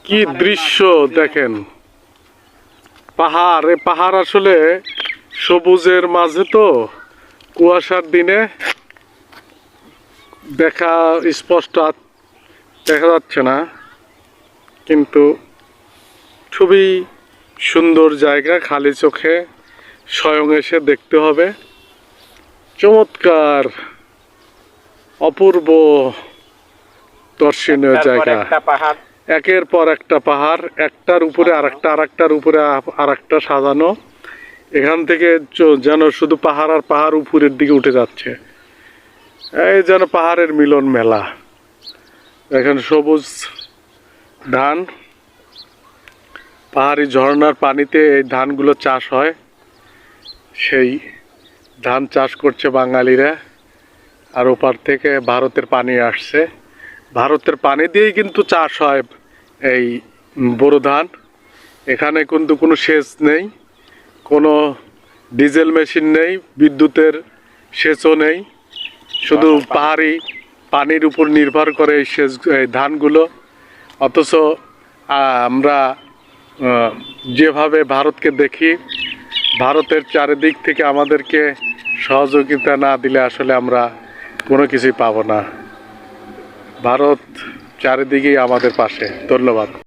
কি দৃশ্য দেখেন, পাহাড়। এই পাহাড় আসলে সবুজের মাঝে তো কুয়াশার দিনে দেখা স্পষ্ট দেখা যাচ্ছে না, কিন্তু খুবই সুন্দর জায়গা। খালি চোখে স্বয়ং এসে দেখতে হবে। চমৎকার, অপূর্ব দর্শনীয় জায়গা। একের পর একটা পাহাড়, একটার উপরে আরেকটা, আরেকটার উপরে আরেকটা সাজানো। এখান থেকে যেন শুধু পাহাড় আর পাহাড় উপরের দিকে উঠে যাচ্ছে। এই যেন পাহাড়ের মিলন মেলা। এখন সবুজ ধান, পাহাড়ি ঝর্ণার পানিতে এই ধানগুলো চাষ হয়। সেই ধান চাষ করছে বাঙালিরা। আর ওপার থেকে ভারতের পানি আসছে। ভারতের পানি দিয়েই কিন্তু চাষ হয় এই বোরো ধান। এখানে কিন্তু কোনো সেচ নেই, কোনো ডিজেল মেশিন নেই, বিদ্যুতের সেচও নেই। শুধু পাহাড়ি পানির উপর নির্ভর করে এই ধানগুলো। অথচ আমরা যেভাবে ভারতকে দেখি, ভারতের চারিদিক থেকে আমাদেরকে সহযোগিতা না দিলে আসলে আমরা কোনো কিছুই পাবো না। ভারত চারিদিকেই আমাদের পাশে। ধন্যবাদ।